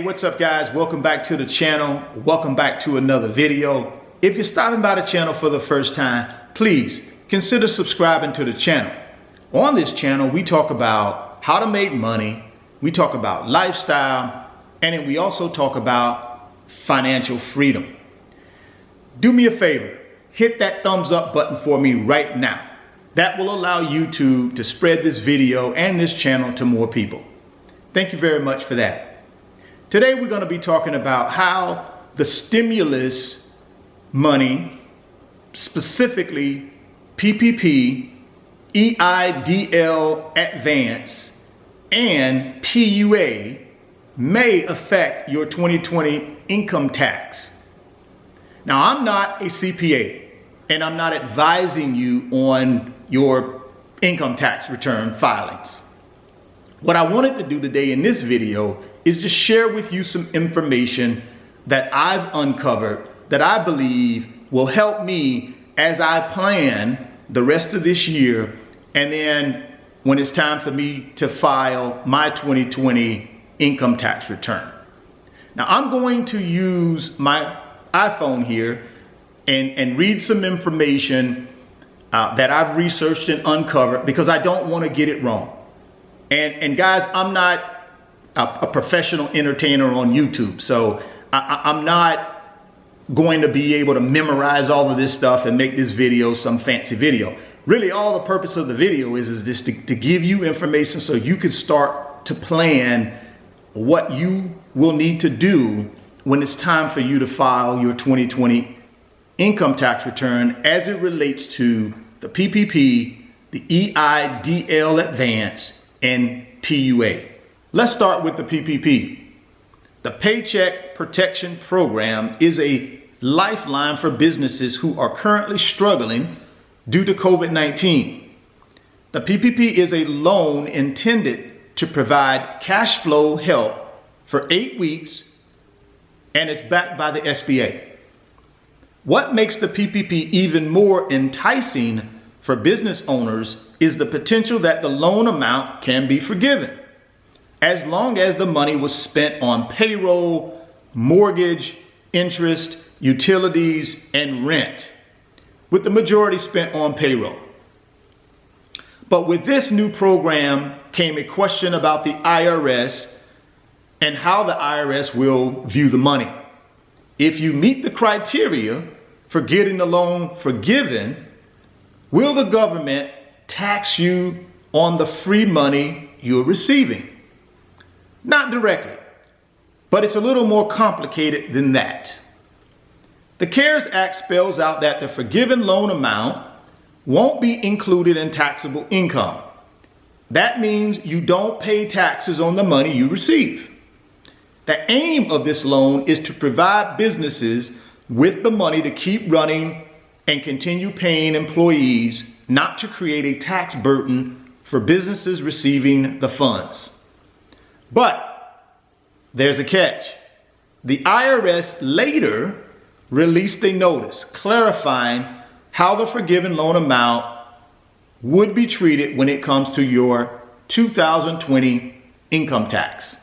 What's up guys? Welcome back to the channel. Welcome back to another video. If you're stopping by the channel for the first time, please consider subscribing to the channel. On this channel, we talk about how to make money, we talk about lifestyle, and then we also talk about financial freedom. Do me a favor, hit that thumbs up button for me right now. That will allow you to spread this video and this channel to more people. Thank you very much for that. Today we're going to be talking about how the stimulus money, specifically PPP, EIDL advance, and PUA may affect your 2020 income tax. Now, I'm not a CPA and I'm not advising you on your income tax return filings. What I wanted to do today in this video is just share with you some information that I've uncovered that I believe will help me as I plan the rest of this year, and then when it's time for me to file my 2020 income tax return. Now I'm going to use my iPhone here and read some information that I've researched and uncovered because I don't want to get it wrong. And guys, I'm not a professional entertainer on YouTube, so I'm not going to be able to memorize all of this stuff and make this video some fancy video. Really, all the purpose of the video is just to give you information so you can start to plan what you will need to do when it's time for you to file your 2020 income tax return as it relates to the PPP, the EIDL advance, and PUA. Let's start with the PPP. The Paycheck Protection Program is a lifeline for businesses who are currently struggling due to COVID-19. The PPP is a loan intended to provide cash flow help for 8 weeks, and it's backed by the SBA. What makes the PPP even more enticing for business owners is the potential that the loan amount can be forgiven, as long as the money was spent on payroll, mortgage, interest, utilities, and rent, with the majority spent on payroll. But with this new program came a question about the IRS and how the IRS will view the money. If you meet the criteria for getting the loan forgiven, will the government tax you on the free money you're receiving? Not directly, but it's a little more complicated than that. The CARES Act spells out that the forgiven loan amount won't be included in taxable income. That means you don't pay taxes on the money you receive. The aim of this loan is to provide businesses with the money to keep running and continue paying employees, not to create a tax burden for businesses receiving the funds. But there's a catch. The IRS later released a notice clarifying how the forgiven loan amount would be treated when it comes to your 2020 income tax.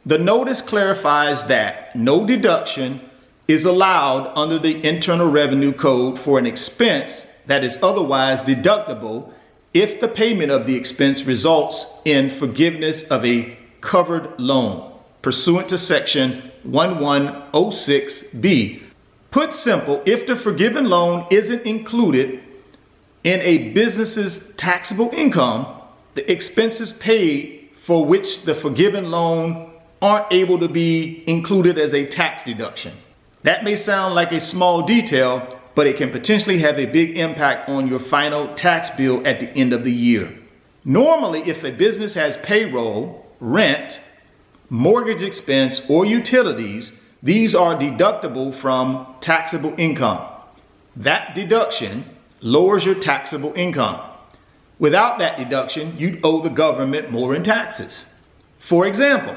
The notice clarifies that no deduction is allowed under the Internal Revenue Code for an expense that is otherwise deductible if the payment of the expense results in forgiveness of a covered loan, pursuant to Section 1106B. Put simple, if the forgiven loan isn't included in a business's taxable income, the expenses paid for which the forgiven loan aren't able to be included as a tax deduction. That may sound like a small detail, but it can potentially have a big impact on your final tax bill at the end of the year. Normally, if a business has payroll, rent, mortgage expense, or utilities, these are deductible from taxable income. That deduction lowers your taxable income. Without that deduction, you'd owe the government more in taxes. For example,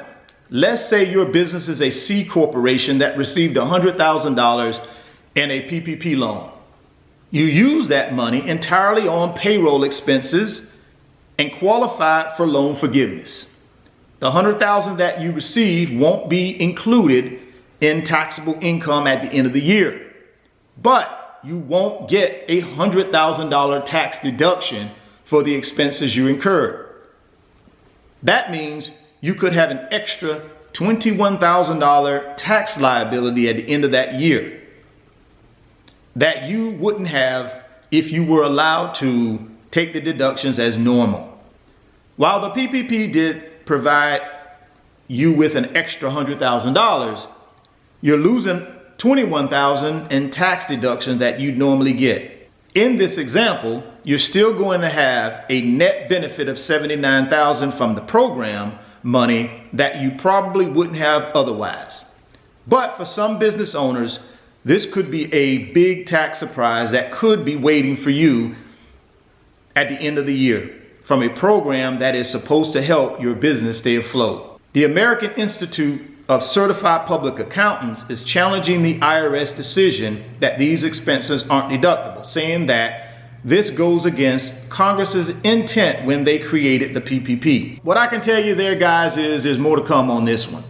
let's say your business is a C corporation that received $100,000 in a PPP loan. You use that money entirely on payroll expenses and qualify for loan forgiveness. The $100,000 that you receive won't be included in taxable income at the end of the year, but you won't get a $100,000 tax deduction for the expenses you incurred. That means you could have an extra $21,000 tax liability at the end of that year that you wouldn't have if you were allowed to take the deductions as normal. While the PPP did provide you with an extra $100,000, you're losing $21,000 in tax deductions that you'd normally get. In this example, you're still going to have a net benefit of $79,000 from the program money that you probably wouldn't have otherwise. But for some business owners, this could be a big tax surprise that could be waiting for you at the end of the year from a program that is supposed to help your business stay afloat. The American Institute of Certified Public Accountants is challenging the IRS decision that these expenses aren't deductible, saying that this goes against Congress's intent when they created the PPP. What I can tell you there, guys, is there's more to come on this one.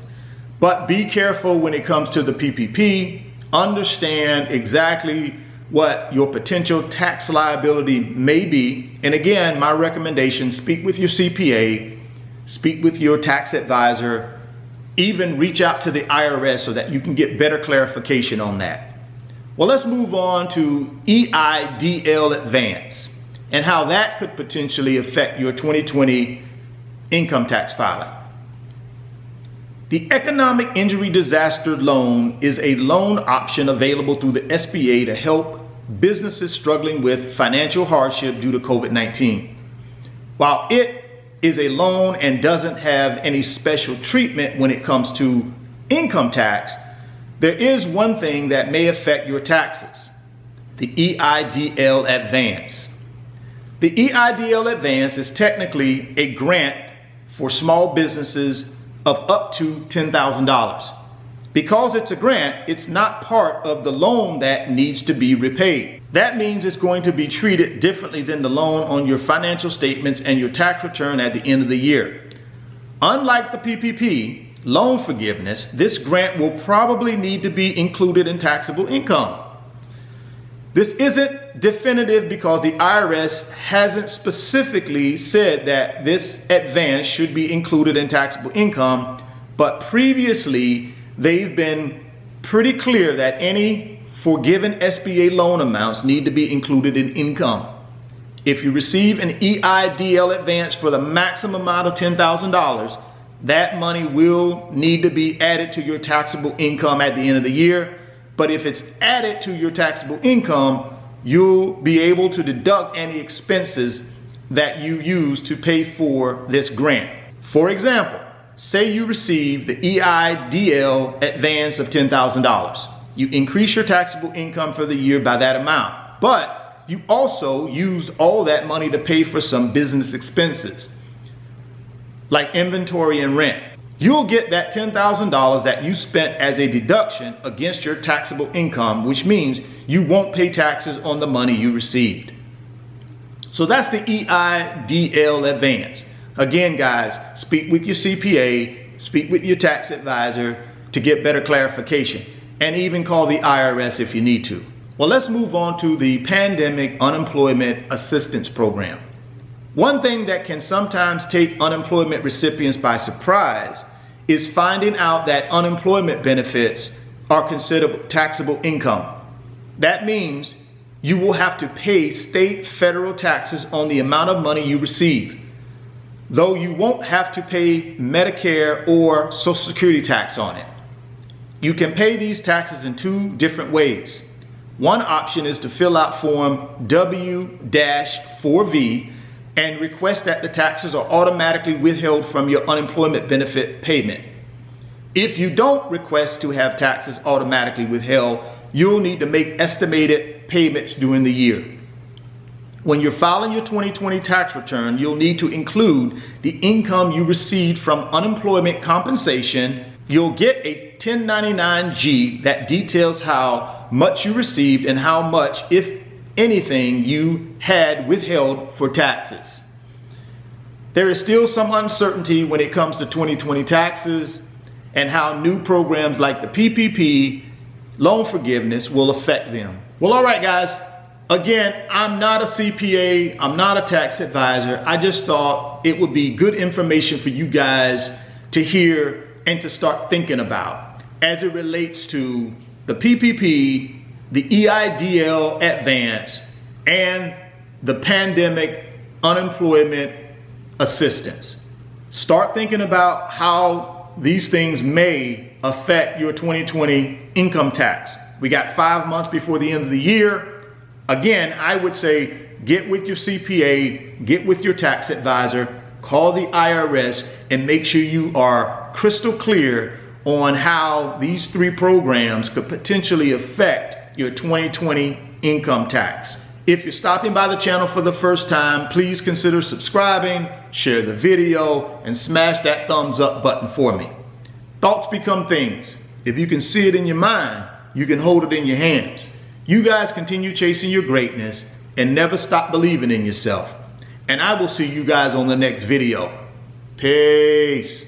But be careful when it comes to the PPP. Understand exactly what your potential tax liability may be. And again, my recommendation, speak with your CPA, speak with your tax advisor, even reach out to the IRS so that you can get better clarification on that. Well, let's move on to EIDL advance and how that could potentially affect your 2020 income tax filing. The Economic Injury Disaster Loan is a loan option available through the SBA to help businesses struggling with financial hardship due to COVID-19. While it is a loan and doesn't have any special treatment when it comes to income tax, there is one thing that may affect your taxes: the EIDL advance. The EIDL advance is technically a grant for small businesses of up to $10,000. Because it's a grant, it's not part of the loan that needs to be repaid. That means it's going to be treated differently than the loan on your financial statements and your tax return at the end of the year. Unlike the PPP loan forgiveness, this grant will probably need to be included in taxable income. This isn't definitive because the IRS hasn't specifically said that this advance should be included in taxable income, but previously they've been pretty clear that any forgiven SBA loan amounts need to be included in income. If you receive an EIDL advance for the maximum amount of $10,000, that money will need to be added to your taxable income at the end of the year. But if it's added to your taxable income, you'll be able to deduct any expenses that you use to pay for this grant. For example, say you receive the EIDL advance of $10,000. You increase your taxable income for the year by that amount, but you also used all that money to pay for some business expenses like inventory and rent. You'll get that $10,000 that you spent as a deduction against your taxable income, which means you won't pay taxes on the money you received. So that's the EIDL advance. Again, guys, speak with your CPA, speak with your tax advisor to get better clarification, and even call the IRS if you need to. Well, let's move on to the Pandemic Unemployment Assistance Program. One thing that can sometimes take unemployment recipients by surprise is finding out that unemployment benefits are considered taxable income. That means you will have to pay state, federal taxes on the amount of money you receive, though you won't have to pay Medicare or Social Security tax on it. You can pay these taxes in two different ways. One option is to fill out Form W-4V and request that the taxes are automatically withheld from your unemployment benefit payment. If you don't request to have taxes automatically withheld, you'll need to make estimated payments during the year. When you're filing your 2020 tax return, you'll need to include the income you received from unemployment compensation. You'll get a 1099-G that details how much you received and how much, if anything, you had withheld for taxes. There is still some uncertainty when it comes to 2020 taxes and how new programs like the PPP loan forgiveness will affect them. Well, all right, guys. Again, I'm not a CPA. I'm not a tax advisor. I just thought it would be good information for you guys to hear and to start thinking about as it relates to the PPP, the EIDL advance, and the pandemic unemployment assistance. Start thinking about how these things may affect your 2020 income tax. We got 5 months before the end of the year. Again, I would say get with your CPA, get with your tax advisor, call the IRS, and make sure you are crystal clear on how these 3 programs could potentially affect your 2020 income tax. If you're stopping by the channel for the first time, please consider subscribing, share the video, and smash that thumbs up button for me. Thoughts become things. If you can see it in your mind, you can hold it in your hands. You guys continue chasing your greatness and never stop believing in yourself. And I will see you guys on the next video. Peace.